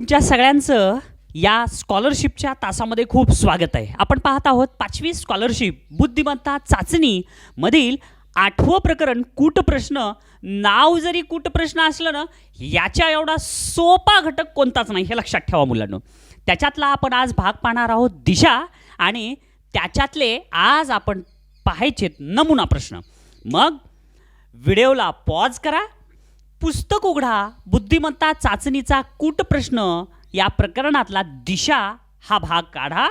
तुमच्या सगळ्यांचं या स्कॉलरशिपच्या तासामध्ये खूप स्वागत आहे. आपण पाहत आहोत 5वी स्कॉलरशिप बुद्धिमत्ता चाचणी मधील 8वं प्रकरण कूटप्रश्न. नाव जरी कूटप्रश्न असलं ना, याच्या एवढा सोपा घटक कोणताच नाही हे लक्षात ठेवा मुलांनो. त्याच्यातला आपण आज भाग पाहणार आहोत दिशा, आणि त्याच्यातले आज आपण पाहायचेत नमुना प्रश्न. मग व्हिडिओला पॉज करा, पुस्तक उघडा, बुद्धिमत्ता चाचणीचा कूटप्रश्न या प्रकरणातला दिशा हा भाग काढा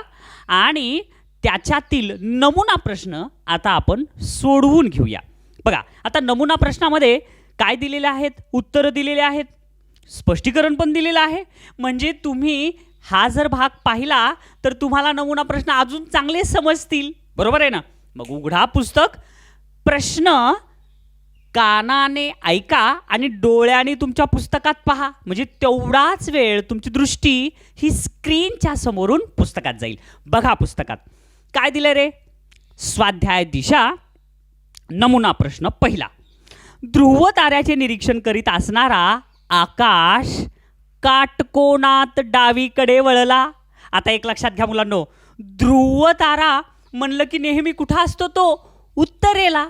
आणि त्याच्यातील नमुना प्रश्न आता आपण सोडवून घेऊया. बघा, आता नमुना प्रश्नामध्ये काय दिलेले आहेत, उत्तरं दिलेले आहेत, स्पष्टीकरण पण दिलेलं आहे. म्हणजे तुम्ही हा जर भाग पाहिला तर तुम्हाला नमुना प्रश्न अजून चांगले समजतील. बरोबर आहे ना? मग उघडा पुस्तक, प्रश्न कानाने ऐका आणि डोळ्याने तुमच्या पुस्तकात पहा. म्हणजे तेवढाच वेळ तुमची दृष्टी ही स्क्रीनच्या समोरून पुस्तकात जाईल. बघा पुस्तकात काय दिलं रे. स्वाध्याय दिशा, नमुना प्रश्न पहिला. ध्रुव ताऱ्याचे निरीक्षण करीत असणारा आकाश काटकोनात डावीकडे वळला. आता एक लक्षात घ्या मुलांनो, ध्रुव तारा म्हणलं की नेहमी कुठं असतो तो? उत्तरेला.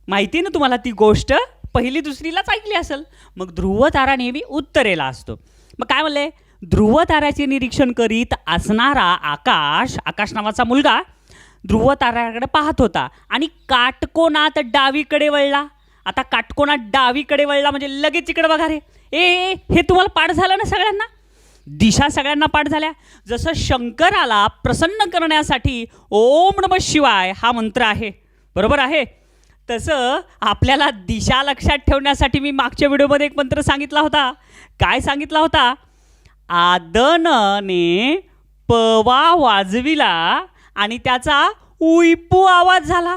माहिती ना तुम्हाला ती गोष्ट, पहिली दुसरीलाच ऐकली असेल. मग ध्रुव तारा नेहमी उत्तरेला असतो. मग काय म्हणले, ध्रुव ताऱ्याचे निरीक्षण करीत असणारा आकाश नावाचा मुलगा ध्रुव ताऱ्याकडे पाहत होता आणि काटकोनात डावीकडे वळला. आता काटकोनात डावीकडे वळला म्हणजे लगेच इकडे बघा रे. ए हे तुम्हाला पाठ झालं ना सगळ्यांना? दिशा सगळ्यांना पाठ झाल्या. जसं शंकराला प्रसन्न करण्यासाठी ओम नमः शिवाय हा मंत्र आहे, बरोबर आहे, तसं आपल्याला दिशा लक्षात ठेवण्यासाठी मी मागच्या व्हिडिओमध्ये एक मंत्र सांगितला होता. काय सांगितला होता? आदनने पवा वाजविला आणि त्याचा उईपू आवाज झाला.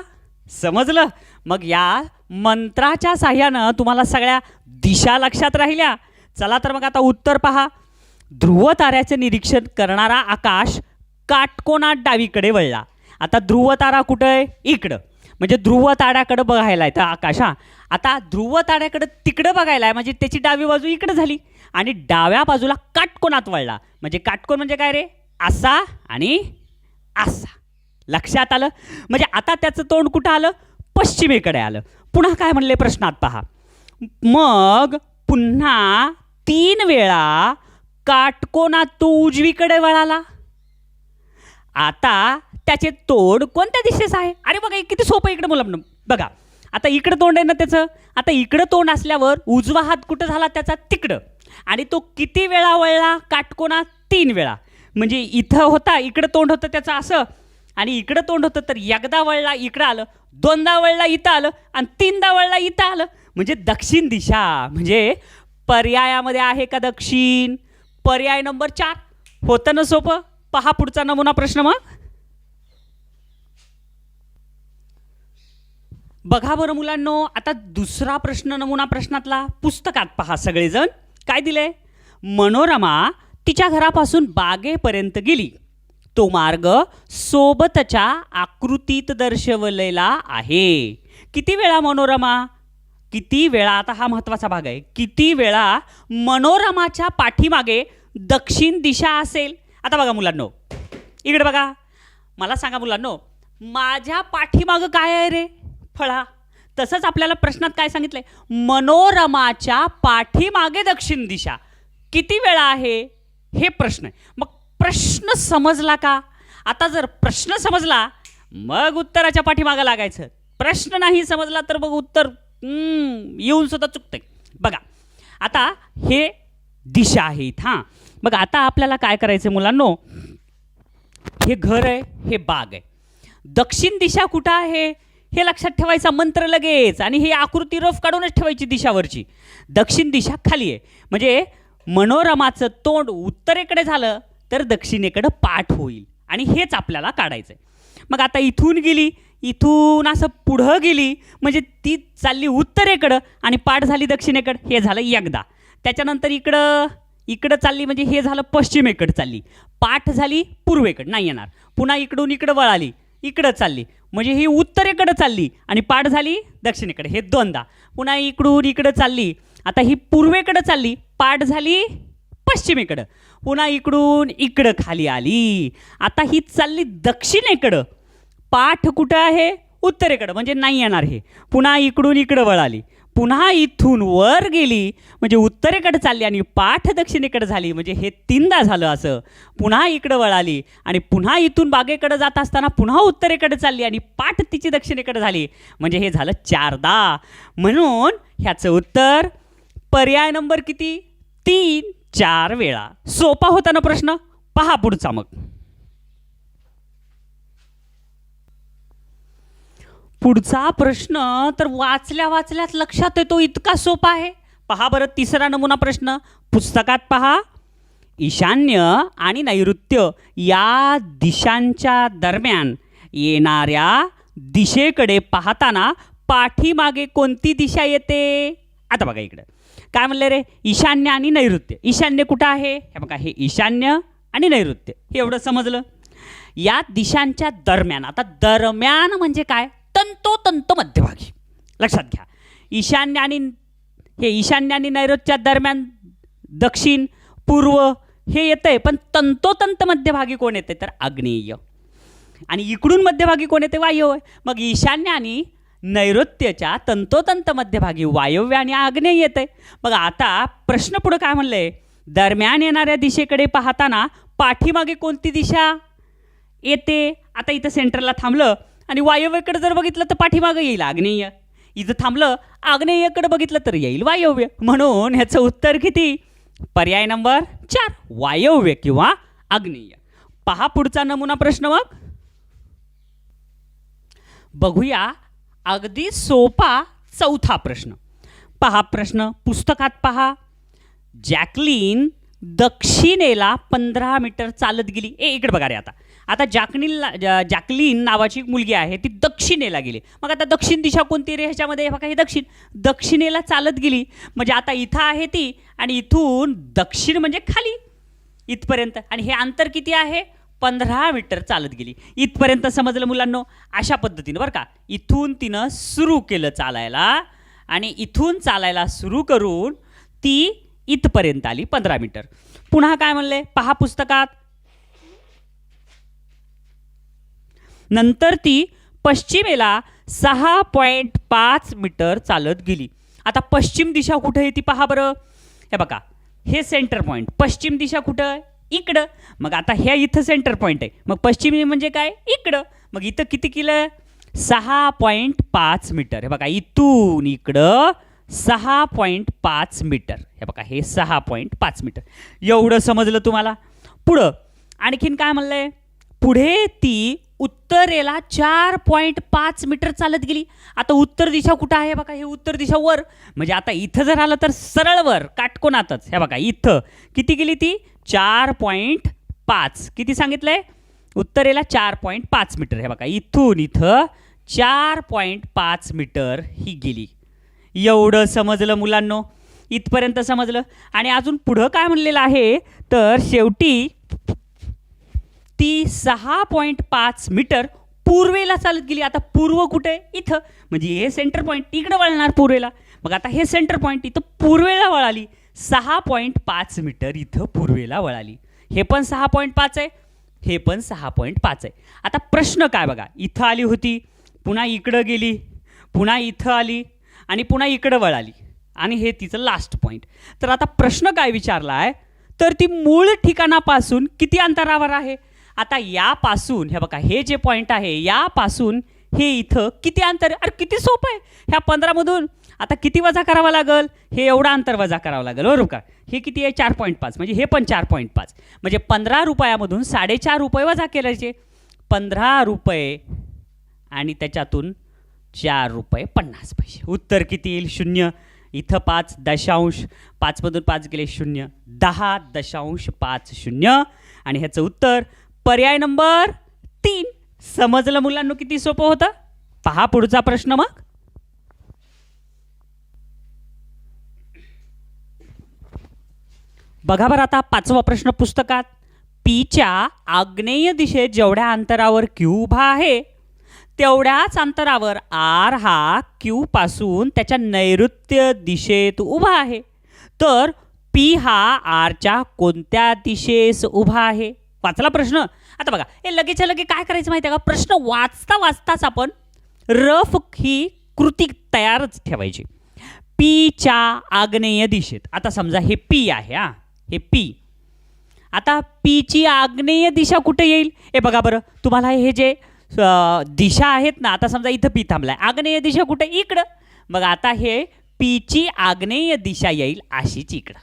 समजलं? मग या मंत्राच्या साह्यानं तुम्हाला सगळ्या दिशा लक्षात राहिल्या. चला तर मग आता उत्तर पहा. ध्रुव ताऱ्याचे निरीक्षण करणारा आकाश काटकोनात डावीकडे वळला. आता ध्रुव तारा कुठं आहे? इकडं. म्हणजे ध्रुव ताऱ्याकडे बघायला आहे तर आकाश. आता ध्रुव ताऱ्याकडे तिकडं बघायला आहे म्हणजे त्याची डावी बाजू इकडं झाली आणि डाव्या बाजूला काटकोनात वळला. म्हणजे काटकोन म्हणजे काय रे? असा आणि असा. लक्षात आलं? म्हणजे आता त्याचं तोंड कुठं आलं? पश्चिमेकडे आलं. पुन्हा काय म्हणले प्रश्नात पहा. मग पुन्हा 3 वेळा काटकोनात तो उजवीकडे वळाला. आता त्याचे तोंड कोणत्या दिशेस आहे? अरे बघा किती सोपं. इकडे मुलांना बघा, आता इकडं तोंड आहे ना त्याचं. आता इकडं तोंड असल्यावर उजवा हात कुठं झाला त्याचा? तिकडं. आणि तो किती वेळा वळला काटकोनात? 3 वेळा. म्हणजे इथं होता, इकडं तोंड होतं त्याचं असं, आणि इकडं तोंड होतं तर एकदा वळला इकडं आलं, 2दा वळला इथं आलं, आणि 3दा वळला इथं आलं. म्हणजे दक्षिण दिशा. म्हणजे पर्यायामध्ये आहे का दक्षिण? पर्याय नंबर 4. होतं ना सोपं? पहा पुढचा नमुना प्रश्न. मग बघा बरं मुलांनो, आता दुसरा प्रश्न नमुना प्रश्नातला पुस्तकात पहा सगळेजण. काय दिलंय? मनोरमा तिच्या घरापासून बागेपर्यंत गेली. तो मार्ग सोबतच्या आकृतीत दर्शवलेला आहे. किती वेळा मनोरमा, किती वेळा, आता हा महत्त्वाचा भाग आहे, किती वेळा मनोरमाच्या पाठीमागे दक्षिण दिशा असेल? आता बघा मुलांनो, इकडे बघा, मला सांगा मुलांनो, माझ्या पाठीमागं काय आहे रे? फळा. तसंच आपल्याला प्रश्नात काय सांगितलंय? मनोरमाच्या पाठीमागे दक्षिण दिशा किती वेळा आहे हे प्रश्न आहे. मग प्रश्न समजला का? आता जर प्रश्न समजला मग उत्तराच्या पाठीमागं लागायचं. प्रश्न नाही समजला तर मग उत्तर येऊन सुद्धा चुकतंय. बघा आता हे दिशा आहे इथं. हां, मग आता आपल्याला काय करायचं मुलांनो? हे घर आहे, हे बाग आहे. दक्षिण दिशा कुठं आहे हे लक्षात ठेवायचा मंत्र लगेच, आणि ही आकृती रफ काढूनच ठेवायची दिशावरची. दक्षिण दिशा खाली आहे म्हणजे मनोरमाचं तोंड उत्तरेकडे झालं तर दक्षिणेकडे पाठ होईल, आणि हेच आपल्याला काढायचं आहे. मग आता इथून गेली, इथून असं पुढं गेली म्हणजे ती चालली उत्तरेकडं आणि पाठ झाली दक्षिणेकडं. हे झालं एकदा. त्याच्यानंतर इकडं चालली म्हणजे हे झालं पश्चिमेकडं चालली. पाठ झाली पूर्वेकडं, नाही येणार. पुन्हा इकडून इकडं वळाली, इकडं चालली म्हणजे ही उत्तरेकडे चालली आणि पाठ झाली दक्षिणेकडे. हे 2दा. पुन्हा इकडून इकडं चालली, आता ही पूर्वेकडे चालली, पाठ झाली पश्चिमेकडं, पुन्हा इकडून इकडं खाली आली. आता ही चालली दक्षिणेकडं, पाठ कुठं आहे? उत्तरेकडं, म्हणजे नाही येणार हे. पुन्हा इकडून इकडं वळाली, पुन्हा इथून वर गेली म्हणजे उत्तरेकडे चालली आणि पाठ दक्षिणेकडे झाली, म्हणजे हे तीनदा झालं असं. पुन्हा इकडं वळाली आणि पुन्हा इथून बागेकडे जात असताना पुन्हा उत्तरेकडे चालली आणि पाठ तिची दक्षिणेकडे झाली, म्हणजे हे झालं चारदा. म्हणून ह्याचं उत्तर पर्याय नंबर किती? 3, 4 वेळा. सोपा होता ना प्रश्न? पहा पुढचा मग. पुढचा प्रश्न तर वाचल्या वाचल्यात लक्षात येतो, इतका सोपा आहे. पहा बरं, तिसरा नमुना प्रश्न पुस्तकात पहा. ईशान्य आणि नैऋत्य या दिशांच्या दरम्यान येणाऱ्या दिशेकडे पाहताना पाठीमागे कोणती दिशा येते? आता बघा इकडं काय म्हणले रे, ईशान्य आणि नैऋत्य. ईशान्य कुठं आहे? हे बघा, हे ईशान्य आणि नैऋत्य, हे एवढं समजलं. या दिशांच्या दरम्यान, आता दरम्यान म्हणजे काय? तंतोतंत मध्यभागी. लक्षात घ्या, ईशान्य आणि नैऋत्य दरम्यान दक्षिण पूर्व हे येतंय, पण तंतोतंत मध्यभागी कोण येते? तर आग्नेय. आणि इकडून मध्यभागी कोण येते? वायव्य. मग ईशान्य आणि नैऋत्यच्या तंतोतंत मध्यभागी वायव्य आणि आग्नेय येते. मग आता प्रश्न पुढे काय म्हणलंय? दरम्यान येणाऱ्या दिशेकडे पाहताना पाठीमागे कोणती दिशा येते? आता इथं सेंटरला थांबलं आणि वायव्यकडे जर बघितलं तर पाठीमागे येईल आग्नेय. इथं थांबलं, आग्नेयकडे बघितलं तर येईल वायव्य. म्हणून ह्याचं उत्तर किती? पर्याय नंबर 4, वायव्य किंवा आग्नेय. पहा पुढचा नमुना प्रश्न. मग बघूया अगदी सोपा चौथा प्रश्न. पहा प्रश्न पुस्तकात पहा. जॅकलीन दक्षिणेला 15 मीटर चालत गेली. इकडे बघा रे, आता जॅकलीन नावाची एक मुलगी आहे, ती दक्षिणेला गेली. मग आता दक्षिण दिशा कोणती रे ह्याच्यामध्ये? बघा, हे दक्षिणेला चालत गेली, म्हणजे आता इथं आहे ती आणि इथून दक्षिण म्हणजे खाली इथपर्यंत, आणि हे अंतर किती आहे? 15 मीटर चालत गेली. इथपर्यंत समजलं मुलांनो? अशा पद्धतीनं बरं का, इथून तिनं सुरू केलं चालायला आणि इथून चालायला सुरू करून ती इथपर्यंत आली 15 मीटर. पुन्हा काय म्हणले पहा पुस्तकात. नंतर ती पश्चिमेला 6.5 मीटर चालत गेली. आता पश्चिम दिशा कुठे आहे ती पहा बरं. हे बघा, हे सेंटर पॉईंट. पश्चिम दिशा कुठं आहे? इकडं. मग आता ह्या इथं सेंटर पॉईंट आहे, मग पश्चिम म्हणजे काय? इकडं. मग इथं किती केलं? 6.5 मीटर. हे बघा, इथून इकडं 6.5 मीटर. हे बघा, हे 6.5 मीटर. एवढं समजलं तुम्हाला? पुढं आणखीन काय म्हणलंय? पुढे ती उत्तरेला 4.5 मीटर चालत गेली. आता उत्तर दिशा कुठं आहे? बघा, हे उत्तर दिशा वर, म्हणजे आता इथं जर आलं तर सरळ वर काटकोनातच. हे बघा, इथं किती गेली ती? 4.5. किती सांगितलंय? उत्तरेला 4.5 मीटर. हे बघा, इथून इथं 4.5 मीटर ही गेली. एवढं समजलं मुलांनो? इथपर्यंत समजलं. आणि अजून पुढं काय म्हणलेलं आहे? तर शेवटी ती 6.5 मीटर पूर्वेला चालत गेली. आता पूर्व कुठे? इथं, म्हणजे हे सेंटर पॉईंट इकडे वळणार पूर्वेला. मग आता हे सेंटर पॉईंट इथं पूर्वेला वळाली. 6.5 मीटर इथं पूर्वेला वळाली. हे पण 6.5 आहे, हे पण 6.5 आहे. आता प्रश्न काय बघा, इथं आली होती, पुन्हा इकडं गेली, पुन्हा इथं आली आणि पुन्हा इकडं वळाली, आणि हे तिचं लास्ट पॉईंट. तर आता प्रश्न काय विचारला आहे? तर ती मूळ ठिकाणापासून किती अंतरावर आहे? आता यापासून हे बघा, हे जे पॉईंट आहे यापासून हे इथं किती अंतर? अरे किती सोपं आहे. ह्या 15 मधून आता किती वजा करावा लागेल? हे एवढं अंतर वजा करावं लागेल, बरोबर का? हे किती आहे? 4.5, म्हणजे हे पण 4.5, म्हणजे 15 रुपयामधून 4.5 रुपये वजा केल्याचे. 15 रुपये आणि त्याच्यातून 4 रुपये 50 पैसे. उत्तर किती येईल? 0. इथं 5 दशांश, 5 मधून 5 गेले 0, 10.50. आणि ह्याचं उत्तर पर्याय नंबर 3. समजलं मुलांना किती सोपं होतं? पहा पुढचा प्रश्न. मग बघा बरं, आता 5वा प्रश्न पुस्तकात. पीच्या आग्नेय दिशेत जेवढ्या अंतरावर क्यू उभा आहे तेवढ्याच अंतरावर आर हा क्यू पासून त्याच्या नैऋत्य दिशेत उभा आहे. तर पी हा आरच्या कोणत्या दिशेस उभा आहे? वाचला प्रश्न? आता बघा, हे लगेचच्या लगे काय करायचं माहिती आहे का? प्रश्न वाचता वाचताच आपण रफ ही कृती तयारच ठेवायची. पीच्या आग्नेय दिशेत. आता समजा हे पी आहे, हे पी. आता पीची आग्नेय दिशा कुठे येईल? हे बघा बरं, तुम्हाला हे जे दिशा आहेत ना, आता समजा इथं पी थांबलाय, आग्नेय दिशा कुठे? इकडं. मग आता हे पीची आग्नेय दिशा येईल अशीच इकडं.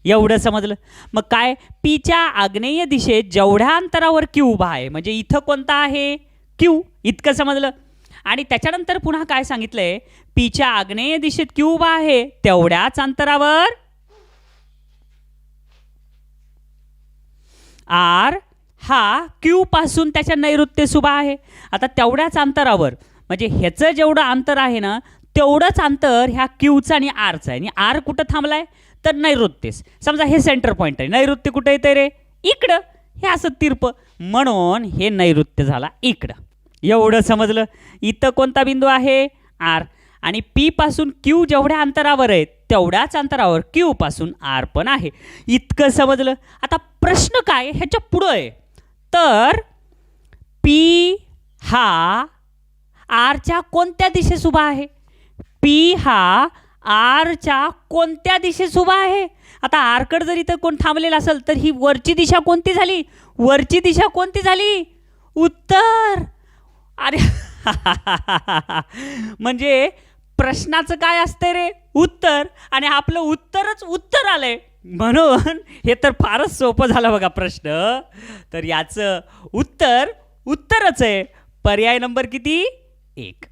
एवढं समजलं? मग काय, पीच्या आग्नेय दिशेत जेवढ्या अंतरावर क्यू उभा आहे, म्हणजे इथं कोणता आहे? क्यू. इतकं समजलं? आणि त्याच्यानंतर पुन्हा काय सांगितलंय? पीच्या आग्नेय दिशेत क्यू उभा आहे, तेवढ्याच अंतरावर आर हा क्यू पासून त्याच्या नैऋत्येस उभा आहे. आता तेवढ्याच अंतरावर, म्हणजे ह्याचं जेवढं अंतर आहे ना, तेवढंच अंतर ह्या क्यूचं आणि आरचं आहे. आणि आर कुठं थांबलाय? तर नैऋत्येस. समजा हे सेंटर पॉईंट आहे, नैऋत्य कुठे येते रे? इकडं. हे असं तिरप, म्हणून हे नैऋत्य झाला इकडं. एवढं समजलं? इथं कोणता बिंदू आहे? आर. आणि पी पासून क्यू जेवढ्या अंतरावर आहे तेवढ्याच अंतरावर क्यू पासून आर पण आहे. इतकं समजलं? आता प्रश्न काय ह्याच्या पुढं आहे, तर पी हा आरच्या कोणत्या दिशेस उभा आहे? पी हा आरच्या कोणत्या दिशेस उभा आहे? आता आरकड जर इथं कोण थांबलेलं असेल तर ही वरची दिशा कोणती झाली? वरची दिशा कोणती झाली? उत्तर. अरे म्हणजे प्रश्नाचं काय असतंय रे? उत्तर. आणि आपलं उत्तरच उत्तर आलंय, म्हणून हे तर फारच सोपं झालं बघा प्रश्न. तर याचं उत्तर उत्तरच आहे. पर्याय नंबर किती? 1.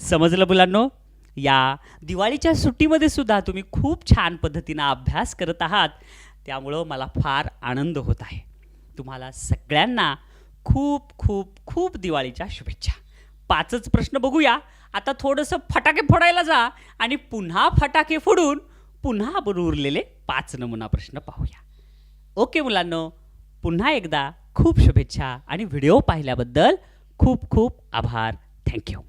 समजलं मुलांनो? या दिवाळीच्या सुट्टीमध्ये सुद्धा तुम्ही खूप छान पद्धतीनं अभ्यास करत आहात, त्यामुळं मला फार आनंद होत आहे. तुम्हाला सगळ्यांना खूप खूप खूप दिवाळीच्या शुभेच्छा. 5च प्रश्न बघूया. आता थोडंसं फटाके फोडायला जा आणि पुन्हा फटाके फोडून पुन्हा आपण उरलेले 5 नमुना प्रश्न पाहूया. ओके मुलांनो, पुन्हा एकदा खूप शुभेच्छा आणि व्हिडिओ पाहिल्याबद्दल खूप खूप आभार. थँक्यू.